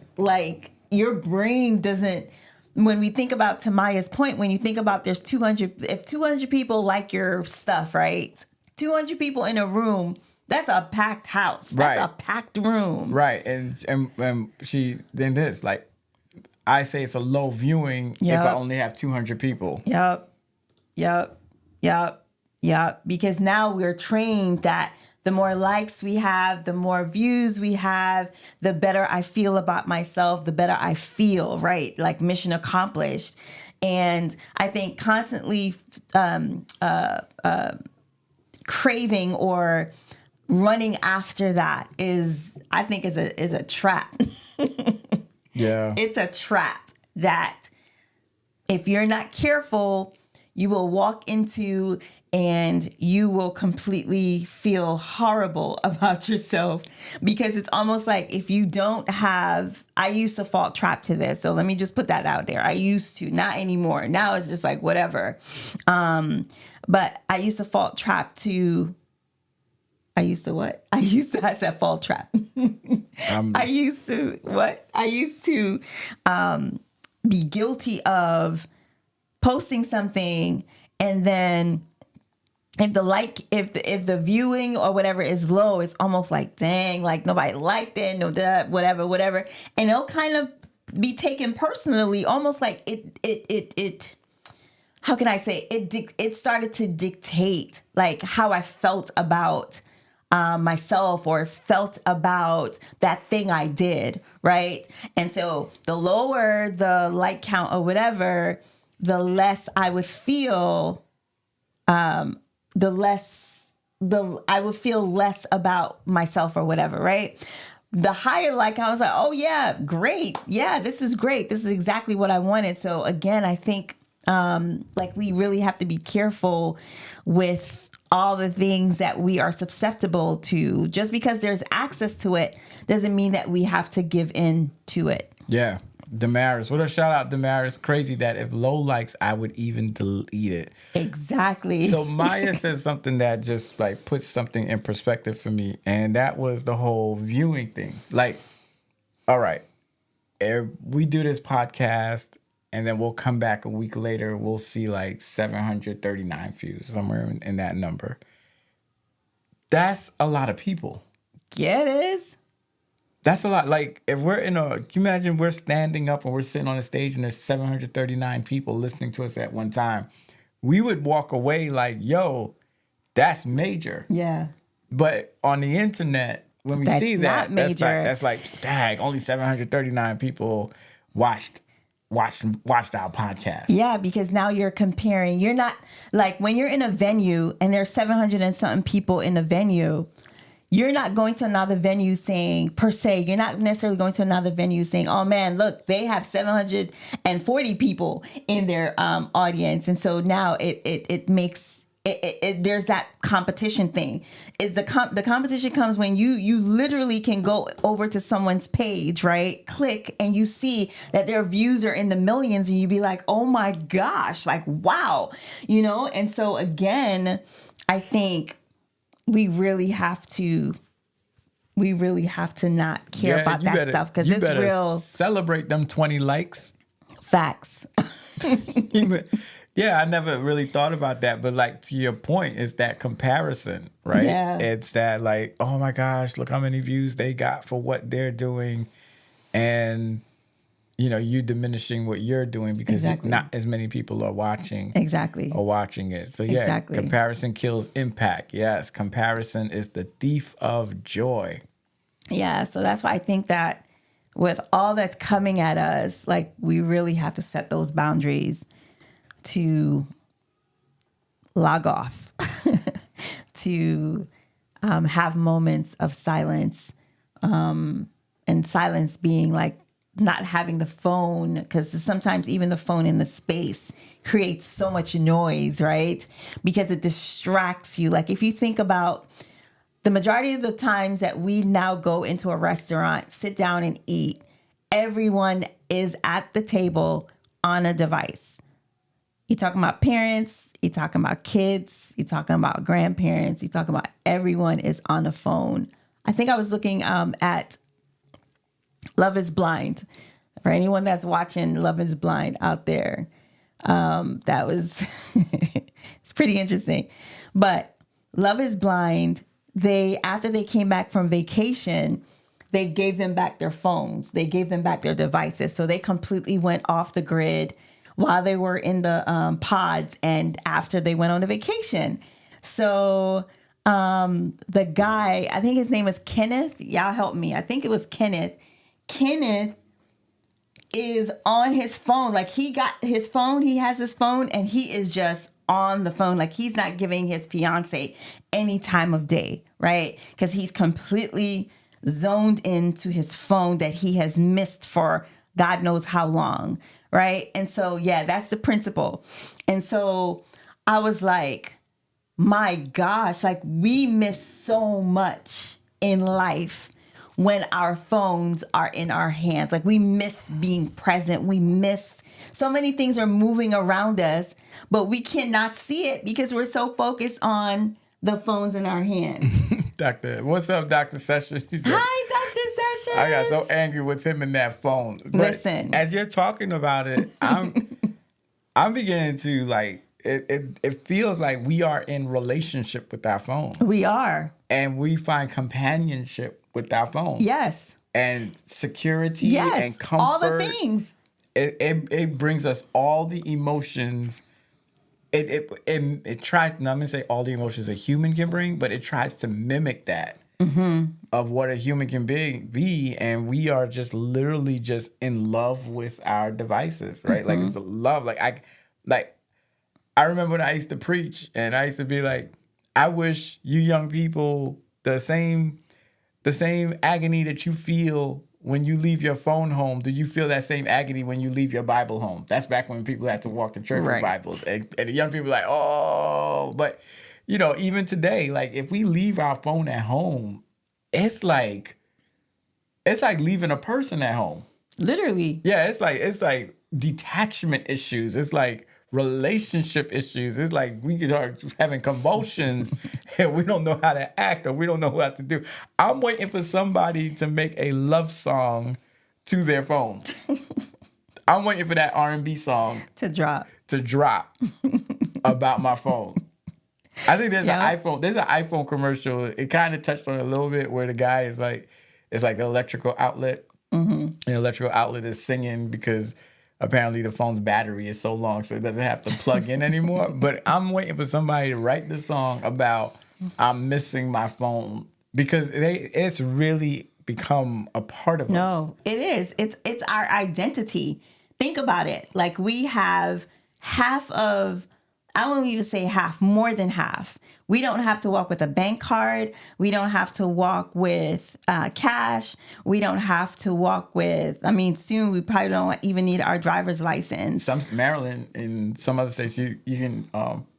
your brain doesn't. When we think about, to Maya's point, when you think about there's 200 people like your stuff, right? 200 people in a room, that's a packed house. That's a packed room. Right. And she then this, I say it's a low viewing if I only have 200 people. Yep. Because now we're trained that the more likes we have, the more views we have, the better I feel about myself, the better I feel, right? Like mission accomplished. And I think constantly craving or running after that is a trap. Yeah. It's a trap that if you're not careful, you will walk into and you will completely feel horrible about yourself, because it's almost like if you don't have, I used to fall trap to this. So let me just put that out there. I used to, not anymore. Now it's just like whatever. But I used to fall trap to, I said fall trap. I used to be guilty of posting something and then if the viewing or whatever is low, it's almost like, dang, like nobody liked it, no that, whatever. And it'll kind of be taken personally, almost like it how can I say it started to dictate like how I felt about myself or felt about that thing I did, right? And so the lower the like count or whatever, the less I would feel, I would feel less about myself or whatever, right? The higher like I was like, oh yeah, great. Yeah, this is great. This is exactly what I wanted. So again, I think like we really have to be careful with all the things that we are susceptible to. Just because there's access to it doesn't mean that we have to give in to it. Yeah. Damaris. What a shout out, Damaris. Crazy that if low likes, I would even delete it. Exactly. So Maya said something that just like puts something in perspective for me. And that was the whole viewing thing. Like, all right, if we do this podcast and then we'll come back a week later, we'll see like 739 views, somewhere in that number. That's a lot of people. Yeah, it is. That's a lot. Like, if we're can you imagine we're standing up and we're sitting on a stage and there's 739 people listening to us at one time. We would walk away like, yo, that's major. Yeah. But on the internet, when we That's see that, not major. that's like, dang, only 739 people watched our podcast. Yeah, because now you're comparing. You're not like when you're in a venue and there's 700 and something people in a venue. You're not going to another venue saying, per se, you're not necessarily going to another venue saying, oh man, look, they have 740 people in their audience. And so now it makes, there's that competition thing. Is the competition comes when you literally can go over to someone's page, right? Click and you see that their views are in the millions and you be like, oh my gosh, like, wow, And so again, I think we really have to not care about that stuff because it's real. Celebrate them 20 likes. Facts. Yeah, I never really thought about that, but like to your point, it's that comparison, right? Yeah. It's that like, oh my gosh, look how many views they got for what they're doing, and you diminishing what you're doing because not as many people are watching. Exactly. Or watching it. So yeah, exactly. Comparison kills impact. Yes, comparison is the thief of joy. Yeah, so that's why I think that with all that's coming at us, like we really have to set those boundaries to log off, to have moments of silence, and silence being like not having the phone, because sometimes even the phone in the space creates so much noise, right? Because it distracts you. Like if you think about the majority of the times that we now go into a restaurant, sit down and eat, everyone is at the table on a device. You're talking about parents, you're talking about kids, you're talking about grandparents, you're talking about everyone is on the phone. I think I was looking at Love is Blind. For anyone that's watching Love is Blind out there, that was, it's pretty interesting. But Love is Blind, after they came back from vacation, they gave them back their phones. They gave them back their devices. So they completely went off the grid while they were in the pods and after they went on a vacation. So the guy, I think his name was Kenneth. Y'all help me. I think it was Kenneth. Kenneth is on his phone. Like he got his phone, he has his phone, and he is just on the phone. Like he's not giving his fiance any time of day, right? Because he's completely zoned into his phone that he has missed for God knows how long, right? And so, yeah, that's the principle. And so I was like, my gosh, like we miss so much in life when our phones are in our hands. Like we miss being present. We miss so many things are moving around us, but we cannot see it because we're so focused on the phones in our hands. What's up, Dr. Sessions? Hi, Dr. Sessions. I got so angry with him in that phone. But listen, as you're talking about it, I'm beginning to like, it feels like we are in relationship with our phone. We are. And we find companionship with our phone. Yes. And security and comfort. All the things. It brings us all the emotions it tries. Now, I'm gonna say all the emotions a human can bring, but it tries to mimic that of what a human can be, and we are just literally just in love with our devices, right? Like it's a love. I remember when I used to preach, and I used to be like, I wish you young people the same agony that you feel when you leave your phone home, do you feel that same agony when you leave your Bible home? That's back when people had to walk to church with Bibles. And the young people are like, oh, but even today, like if we leave our phone at home, it's like leaving a person at home. Literally. Yeah, it's like detachment issues. It's like relationship issues. It's like we are having convulsions and we don't know how to act or we don't know what to do. I'm waiting for somebody to make a love song to their phone. I'm waiting for that R&B song to drop about my phone. I think there's an iPhone commercial. It kind of touched on it a little bit where the guy is like, it's like the electrical outlet. And the electrical outlet is singing because apparently the phone's battery is so long so it doesn't have to plug in anymore. But I'm waiting for somebody to write the song about I'm missing my phone because it's really become a part of us. No, it is. It's our identity. Think about it. Like we have half of, I won't even say half, more than half. We don't have to walk with a bank card. We don't have to walk with cash. We don't have to walk with, soon we probably don't even need our driver's license. Maryland and some other states, you can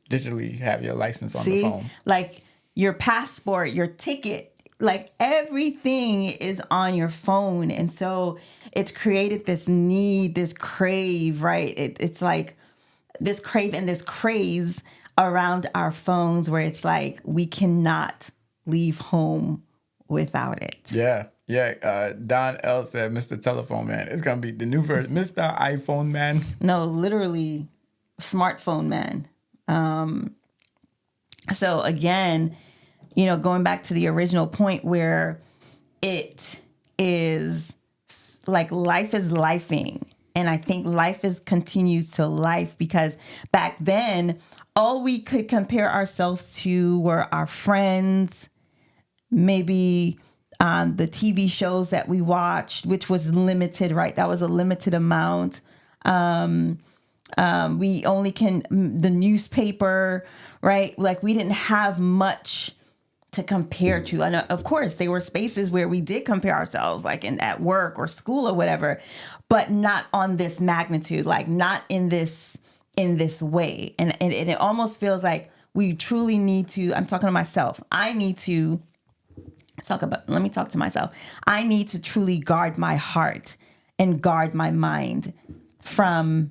digitally have your license on the phone. Like your passport, your ticket, like everything is on your phone. And so it's created this need, this crave, right? It's like this crave and this craze around our phones where it's like we cannot leave home without it. Yeah. Don L said, Mr. Telephone Man. It's going to be the new version. Mr. iPhone Man. No, literally smartphone man. So again, going back to the original point where it is like life is lifing. And I think life continues to life because back then, all we could compare ourselves to were our friends, maybe the TV shows that we watched, which was limited, right? That was a limited amount. We only the newspaper, right? Like we didn't have much to compare to. And of course, there were spaces where we did compare ourselves, like at work or school or whatever, but not on this magnitude, like not in this way. And it almost feels like we truly need to, I'm talking to myself. Let me talk to myself. I need to truly guard my heart and guard my mind from,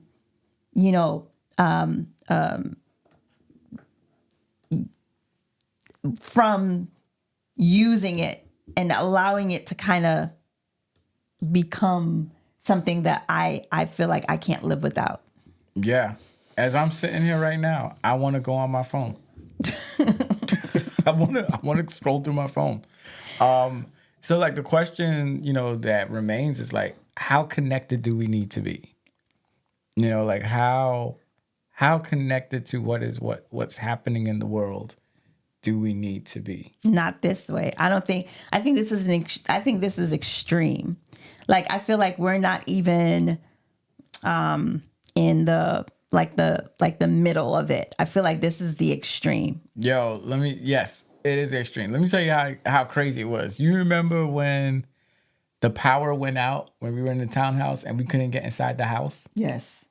from using it and allowing it to kind of become something that I feel like I can't live without. Yeah. As I'm sitting here right now, I want to go on my phone. I want to scroll through my phone. So like the question, that remains is like, how connected do we need to be? Like how connected to what's happening in the world do we need to be? Not this way. I think this is extreme. Like I feel like we're not even in the middle of it. I feel like this is the extreme. Yes, it is extreme. Let me tell you how crazy it was. You remember when the power went out when we were in the townhouse and we couldn't get inside the house? Yes.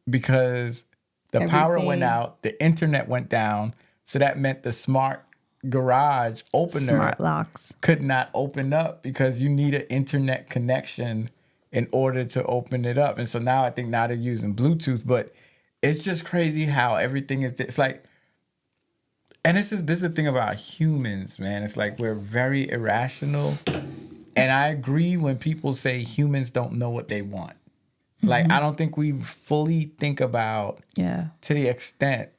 Because the power went out, the internet went down, so that meant the smart garage opener smart locks could not open up because you need an internet connection in order to open it up. And so now I think they're using Bluetooth, but it's just crazy how everything is. It's like, and this is the thing about humans, man. It's like we're very irrational, and I agree when people say humans don't know what they want. Like I don't think we fully think about to the extent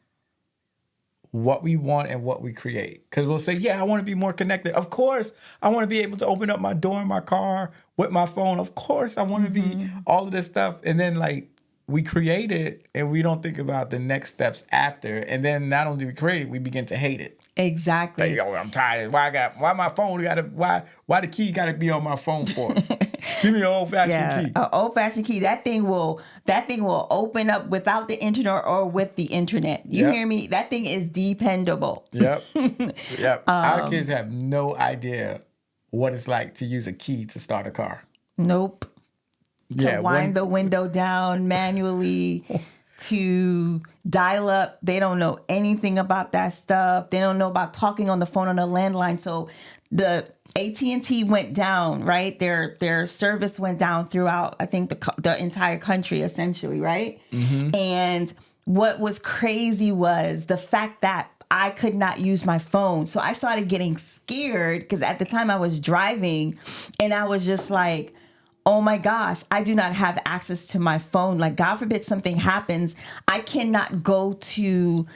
what we want and what we create. Because we'll say, I want to be more connected. Of course, I want to be able to open up my door in my car with my phone. Of course, I want to be all of this stuff. And then like we create it and we don't think about the next steps after. And then not only do we create it, we begin to hate it. Exactly. Like, oh, I'm tired. Why my phone why the key gotta be on my phone for? Give me an old fashioned key. An old fashioned key. That thing will open up without the internet or with the internet. You hear me? That thing is dependable. Yep. Yep. Our kids have no idea what it's like to use a key to start a car. Nope. To wind the window down manually, to dial up. They don't know anything about that stuff. They don't know about talking on the phone on a landline. So the AT&T went down, right? Their service went down throughout, I think, the entire country, essentially, right? Mm-hmm. And what was crazy was the fact that I could not use my phone. So I started getting scared because at the time I was driving and I was just like, oh my gosh, I do not have access to my phone. Like, God forbid something happens. I cannot go to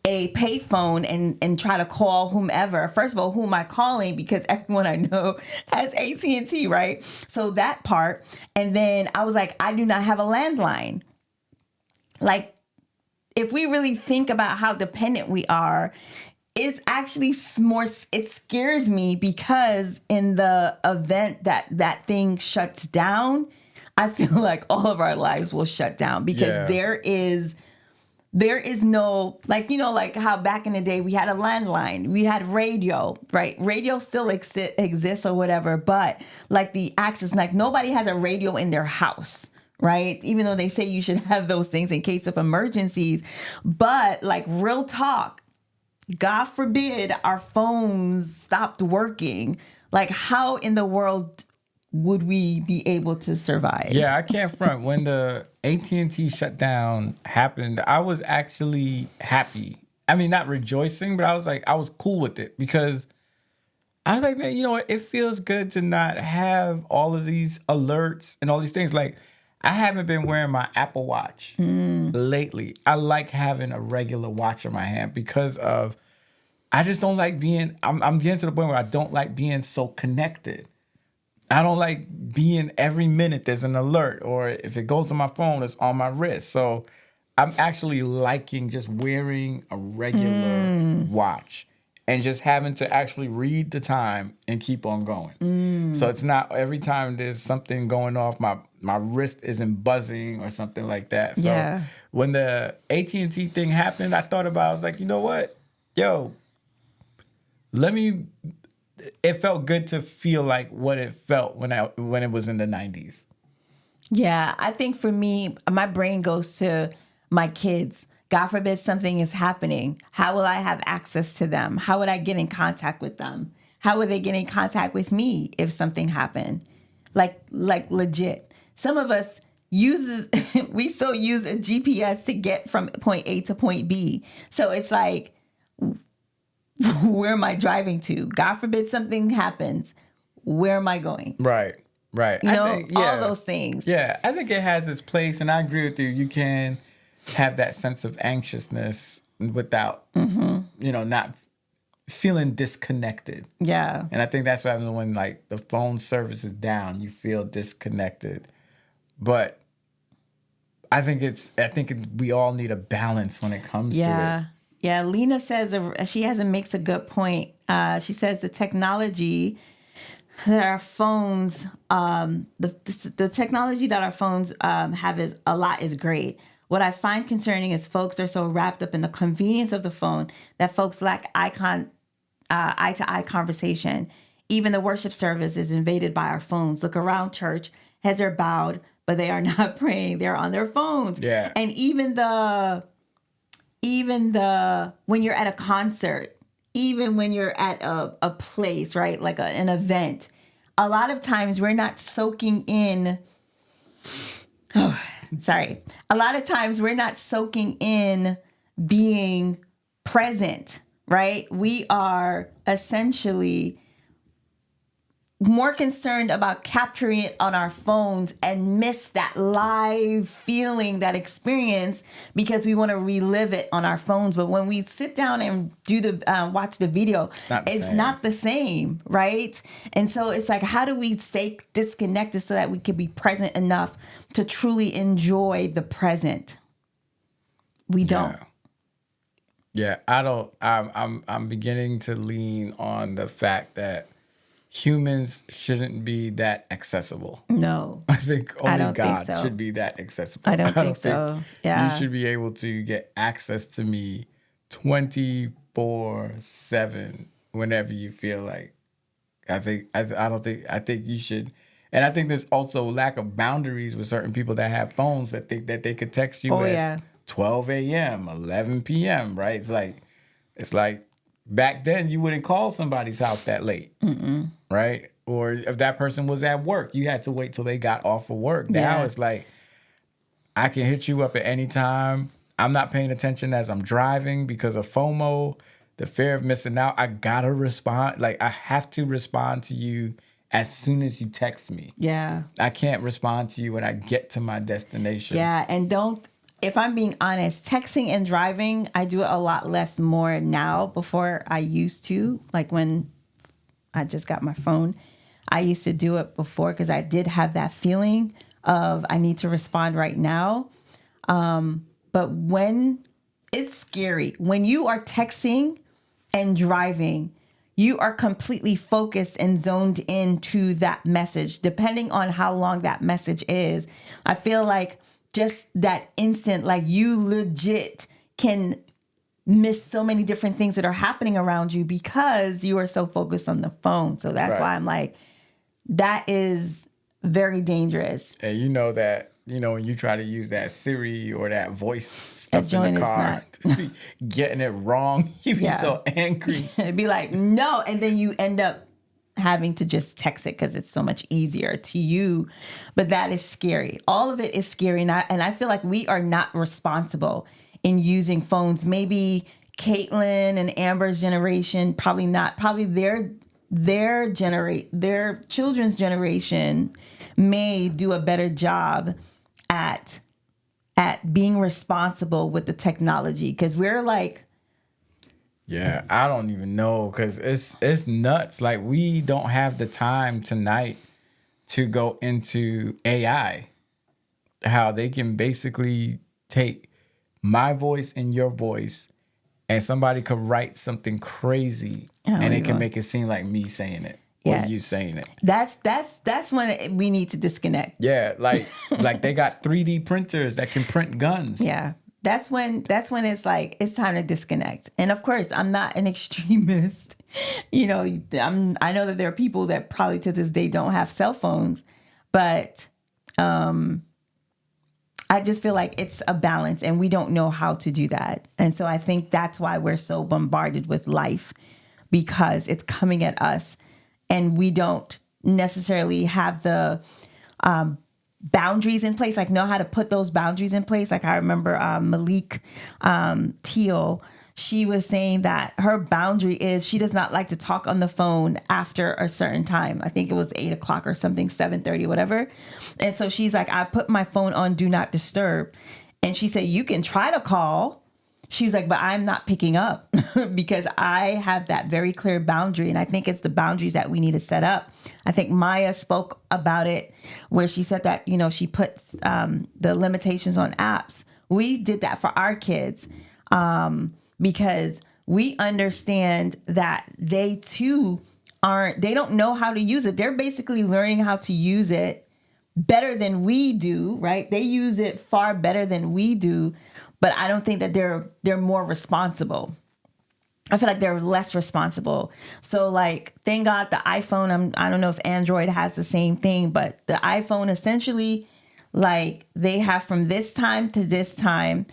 a payphone and try to call whomever. First of all, who am I calling? Because everyone I know has AT&T, right? So that part. And then I was like, I do not have a landline. Like, if we really think about how dependent we are, it's actually more, it scares me because in the event that thing shuts down, I feel like all of our lives will shut down because there is no, like, you know, like how back in the day we had a landline, we had radio, right? Radio still exists or whatever, but like the access, like nobody has a radio in their house. Right? Even though they say you should have those things in case of emergencies. But like real talk, God forbid our phones stopped working. Like how in the world would we be able to survive? Yeah, I can't front. When the AT&T shutdown happened, I was actually happy. I mean, not rejoicing, but I was cool with it because I was like, man, you know what? It feels good to not have all of these alerts and all these things. Like, I haven't been wearing my Apple Watch lately. I like having a regular watch in my hand because of, I just don't like being, I'm getting to the point where I don't like being so connected. I don't like being every minute there's an alert, or if it goes on my phone, it's on my wrist. So I'm actually liking just wearing a regular watch and just having to actually read the time and keep on going. So it's not every time there's something going off, my wrist isn't buzzing or something like that. So when the AT&T thing happened, I thought about it. I was like, you know what? Yo, it felt good to feel like what it felt when it was in the 90s. Yeah, I think for me, my brain goes to my kids. God forbid something is happening. How will I have access to them? How would I get in contact with them? How would they get in contact with me if something happened? Like legit. Some of us we still use a GPS to get from point A to point B. So it's like, where am I driving to? God forbid something happens. Where am I going? Right. You know, all those things. Yeah, I think it has its place, and I agree with you. You can have that sense of anxiousness without, not feeling disconnected. Yeah. And I think that's what happens when like the phone service is down. You feel disconnected, but I think we all need a balance when it comes to it. Yeah. Lena says makes a good point. She says the technology that our phones, the technology that our phones have is great. What I find concerning is folks are so wrapped up in the convenience of the phone that folks lack eye-to-eye conversation. Even the worship service is invaded by our phones. Look around church, heads are bowed, but they are not praying. They're on their phones. Yeah. And even when you're at a concert, even when you're at a place, right, like an event, a lot of times we're not soaking in. A lot of times we're not soaking in being present, right? We are essentially more concerned about capturing it on our phones and miss that live feeling, that experience, because we want to relive it on our phones. But when we sit down and do the watch the video, it's not the same, right? And so it's like, how do we stay disconnected so that we can be present enough to truly enjoy the present? We don't. Yeah, I don't. I'm beginning to lean on the fact that humans shouldn't be that accessible. No. I think only God should be that accessible. I don't think so. Yeah. You should be able to get access to me 24/7 whenever you feel like. I think you should. And I think there's also lack of boundaries with certain people that have phones that think that they could text you at 12 a.m., 11 p.m., right? It's like back then you wouldn't call somebody's house that late, right? Or if that person was at work, you had to wait till they got off of work. Now it's like, I can hit you up at any time. I'm not paying attention as I'm driving because of FOMO, the fear of missing out. I gotta respond. Like, I have to respond to you as soon as you text me. Yeah. I can't respond to you when I get to my destination. Yeah, and if I'm being honest, texting and driving, I do it a lot less more now. Before I used to, like when I just got my phone, I used to do it before because I did have that feeling of I need to respond right now. But when it's scary, when you are texting and driving, you are completely focused and zoned into that message, depending on how long that message is. I feel like just that instant, like you legit can miss so many different things that are happening around you because you are so focused on the phone. So that's why I'm like, that is very dangerous. And you know that, when you try to use that Siri or that voice stuff in the car, getting it wrong, you be so angry. It'd be like, no. And then you end up having to just text it because it's so much easier to you. But that is scary. All of it is scary. And I feel like we are not responsible in using phones. Maybe Caitlin and Amber's generation, probably not. Probably their children's generation may do a better job at being responsible with the technology, because we're like, yeah, I don't even know, because it's nuts. Like, we don't have the time tonight to go into AI, how they can basically take my voice and your voice, and somebody could write something crazy, and it can make it seem like me saying it or you saying it. That's when we need to disconnect. Yeah, like they got 3D printers that can print guns. Yeah. That's when it's like, it's time to disconnect. And of course, I'm not an extremist. I know that there are people that probably to this day don't have cell phones, but I just feel like it's a balance and we don't know how to do that. And so I think that's why we're so bombarded with life, because it's coming at us and we don't necessarily have the boundaries in place, like know how to put those boundaries in place. Like I remember Malik Teal, she was saying that her boundary is she does not like to talk on the phone after a certain time. I think it was 8 o'clock or something, 7:30, whatever. And so she's like, I put my phone on do not disturb. And she said, you can try to call. She was like, but I'm not picking up because I have that very clear boundary. And I think it's the boundaries that we need to set up. I think Maya spoke about it where she said that, she puts the limitations on apps. We did that for our kids because we understand that they too they don't know how to use it. They're basically learning how to use it better than we do, right? They use it far better than we do. But I don't think that they're more responsible. I feel like they're less responsible. So like, thank God the iPhone, I don't know if Android has the same thing, but the iPhone essentially, like, they have from this time to this time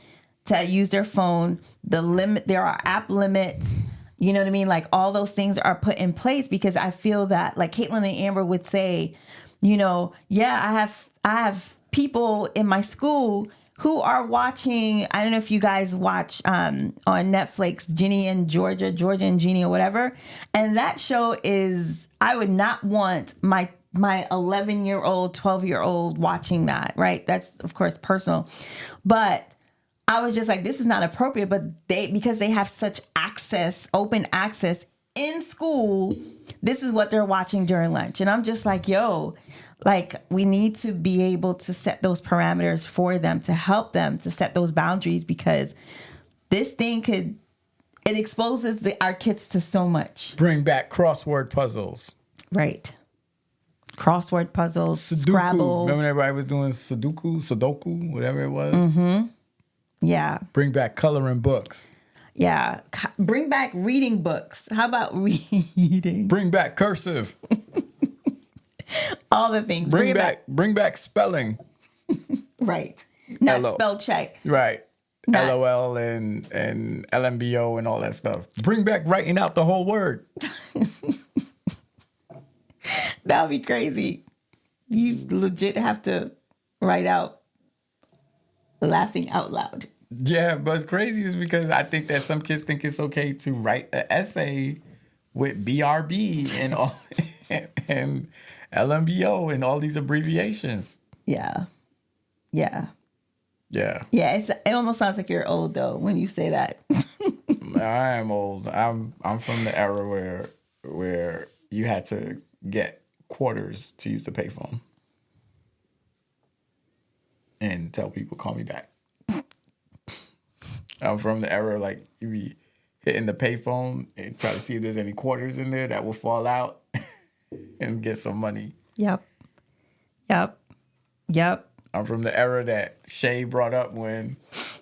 to use their phone. There are app limits. You know what I mean? Like, all those things are put in place because I feel that, like Caitlin and Amber would say, I have people in my school who are watching, I don't know if you guys watch on Netflix, Ginny and Georgia and Ginny or whatever. And that show is, I would not want my 11-year-old, 12-year-old watching that, right? That's of course personal. But I was just like, this is not appropriate, but because they have such access, open access in school, this is what they're watching during lunch. And I'm just like, yo, like, we need to be able to set those parameters for them, to help them to set those boundaries, because this thing it exposes our kids to so much. Bring back crossword puzzles. Right. Crossword puzzles, Sudoku. Scrabble. Remember everybody was doing Sudoku, whatever it was? Yeah. Bring back coloring books. Yeah. Bring back reading books. How about reading? Bring back cursive. All the things. Bring back spelling. Right. Not Hello. spell check. Right. Not- LOL and LMBO and all that stuff. Bring back writing out the whole word. That would be crazy. You legit have to write out laughing out loud. Yeah, but it's crazy is because I think that some kids think it's okay to write an essay with BRB and all and LMBO and all these abbreviations. Yeah. Yeah. Yeah. Yeah. It almost sounds like you're old though when you say that. I am old. I'm from the era where you had to get quarters to use the payphone and tell people call me back. I'm from the era like you be hitting the payphone and try to see if there's any quarters in there that will fall out and get some money. Yep. I'm from the era that Shay brought up when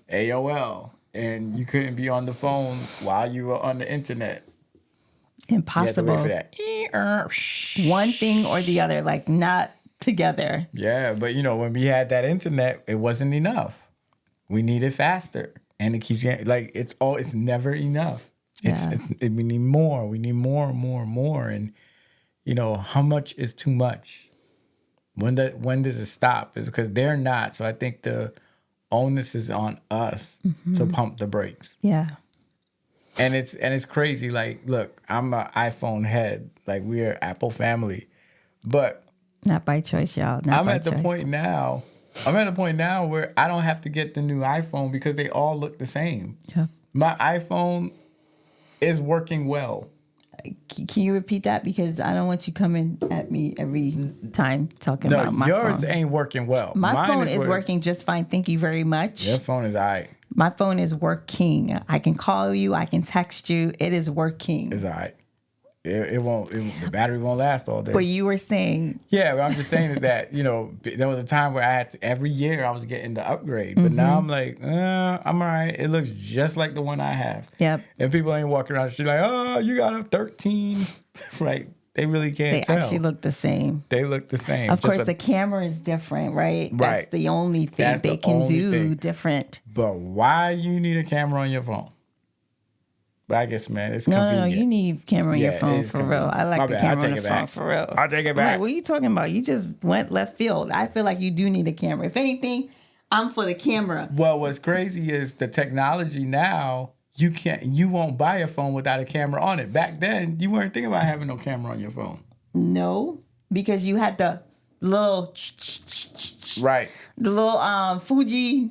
AOL and you couldn't be on the phone while you were on the internet. Impossible. You had to wait for that. One thing or the other, like not together. Yeah, but when we had that internet, it wasn't enough. We needed faster, and it keeps getting like it's never enough. We need more. We need more and more and more. And how much is too much? When does it stop? It's because they're not. So I think the onus is on us to pump the brakes. Yeah. And it's crazy. Like, look, I'm an iPhone head. Like, we're Apple family, but Not by choice, y'all. I'm at the point now where I don't have to get the new iPhone because they all look the same. Yeah. My iPhone is working well. Can you repeat that? Because I don't want you coming at me every time talking about my yours phone. ain't working well. My Mine phone is working just fine. Thank you very much. Your phone is all right. My phone is working. I can call you. I can text you. It is working. It's all right. The battery won't last all day. But you were saying... Yeah, what I'm just saying is that, there was a time where I had to, every year I was getting the upgrade. But now I'm like, I'm all right. It looks just like the one I have. Yep. And people ain't walking around the street like, oh, you got a 13. Right. They really can't tell. They actually look the same. They look the same. Of course, the camera is different, right? Right. That's the only thing they can do different. But why you need a camera on your phone? But I guess, man, it's convenient. No, you need camera on your phone for real. I like the camera on the phone for real. I'll take it back. Like, what are you talking about? You just went left field. I feel like you do need a camera. If anything, I'm for the camera. Well, what's crazy is the technology now. You won't buy a phone without a camera on it. Back then, you weren't thinking about having no camera on your phone. No, because you had the little right. The little Fuji.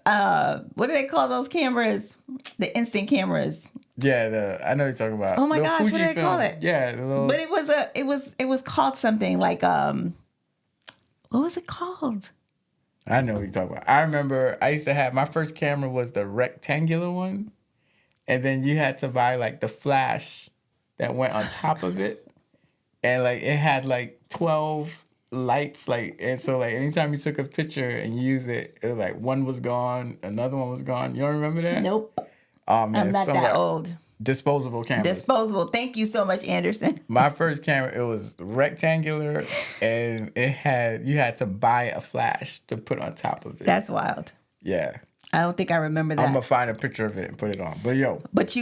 What do they call those cameras? The instant cameras. Yeah, I know what you're talking about. Oh my the gosh, Fuji what do they call it? Yeah, but it was called something like what was it called? I know what you're talking about. I remember I used to have my first camera was the rectangular one, and then you had to buy like the flash that went on top of it, and like it had like 12 lights, and so like anytime you took a picture and you used it, it was like one was gone, another one was gone. You don't remember that? Nope. Oh man, I'm not that old. Disposable cameras. Disposable. Thank you so much, Anderson. My first camera, it was rectangular, and you had to buy a flash to put on top of it. That's wild. Yeah. I don't think I remember that. I'm gonna find a picture of it and put it on. But But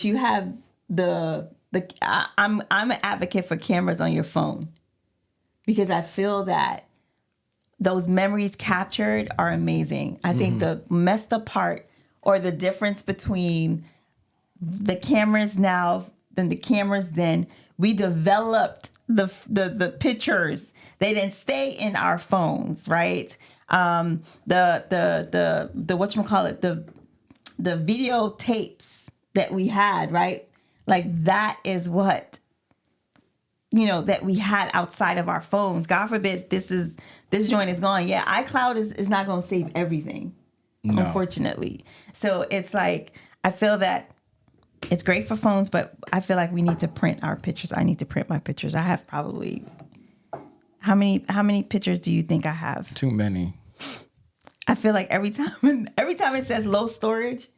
you have I'm an advocate for cameras on your phone, because I feel that those memories captured are amazing. I think the messed up part or the difference between the cameras now than the cameras then, we developed the pictures. They didn't stay in our phones, right? The whatchamacallit, the videotapes that we had, right? Like that is what, that we had outside of our phones. God forbid this joint is gone. Yeah, iCloud is not going to save everything, unfortunately. So it's like, I feel that it's great for phones, but I feel like we need to print our pictures. I need to print my pictures. I have probably, how many pictures do you think I have? Too many. I feel like every time it says low storage,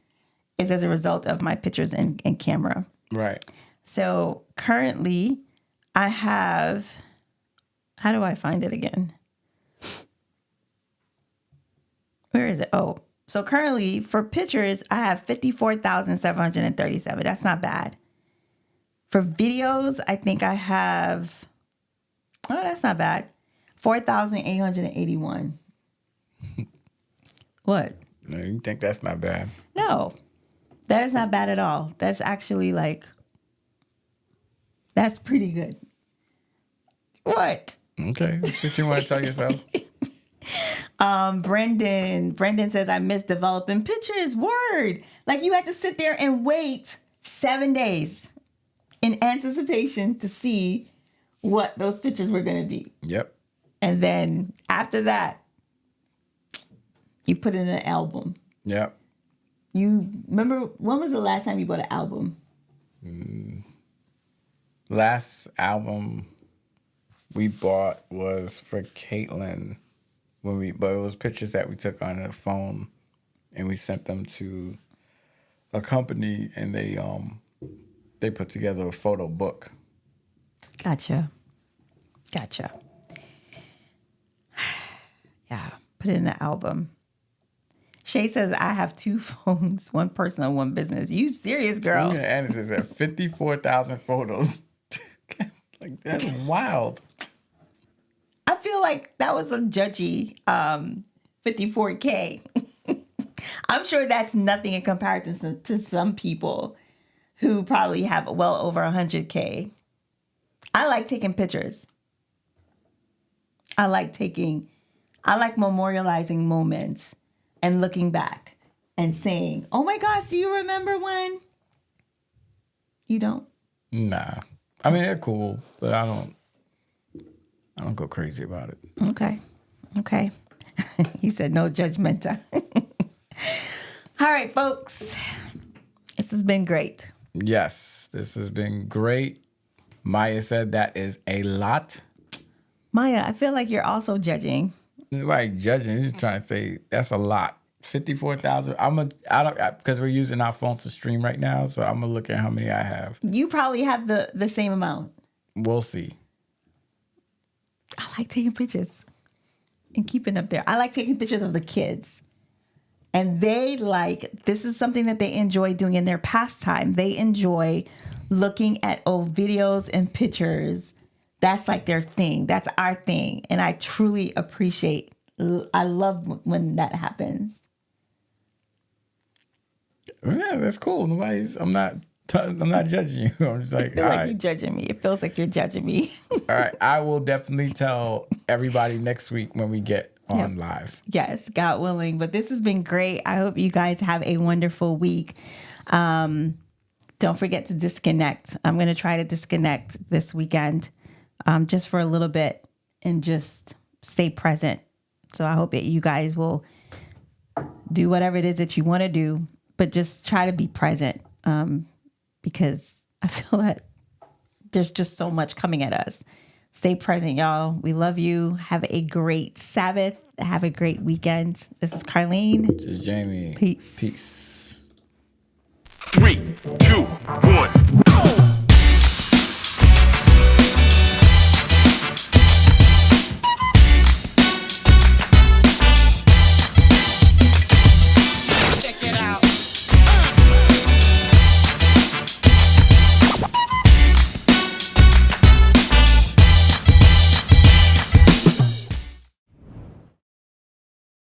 it's as a result of my pictures and camera. Right. So currently I have, how do I find it again? Where is it? Oh, so currently for pictures, I have 54,737. That's not bad. For videos, I think I have, that's not bad. 4,881. What? No, you think that's not bad? No, that is not bad at all. That's actually that's pretty good. What? Okay. What you want to tell yourself? Brendan says, I miss developing pictures. Word. Like you had to sit there and wait 7 days in anticipation to see what those pictures were going to be. Yep. And then after that, you put it in an album. Yep. You remember, when was the last time you bought an album? Last album we bought was for Caitlin but it was pictures that we took on a phone and we sent them to a company and they put together a photo book. Gotcha. Yeah, put it in the album. Shay says, I have 2 phones, one personal, one business. You serious, girl? Yeah, and it says 54,000 photos. Like, that's wild. I feel like that was a judgy 54K. I'm sure that's nothing in comparison to some people who probably have well over 100K. I like taking pictures. I like memorializing moments and looking back and saying, oh my gosh, do you remember when? You don't? Nah. I mean, they're cool, but I don't go crazy about it. Okay. He said no judgmental. All right, folks. This has been great. Yes, this has been great. Maya said that is a lot. Maya, I feel like you're also judging. Right, judging. You're just trying to say that's a lot. 54,000. Because we're using our phone to stream right now, so I'm gonna look at how many I have. You probably have the same amount. We'll see. I like taking pictures and keeping them there. I like taking pictures of the kids. And this is something that they enjoy doing in their pastime. They enjoy looking at old videos and pictures. That's like their thing. That's our thing. And I truly I love when that happens. Yeah, that's cool. I'm not judging you. I'm just like, I feel all like right. you're judging me. It feels like you're judging me. All right. I will definitely tell everybody next week when we get on live. Yes, God willing. But this has been great. I hope you guys have a wonderful week. Don't forget to disconnect. I'm going to try to disconnect this weekend just for a little bit and just stay present. So I hope that you guys will do whatever it is that you want to do, but just try to be present because I feel that there's just so much coming at us. Stay present, y'all. We love you. Have a great Sabbath. Have a great weekend. This is Carlene. This is Jamie. Peace. Peace. 3, 2, 1.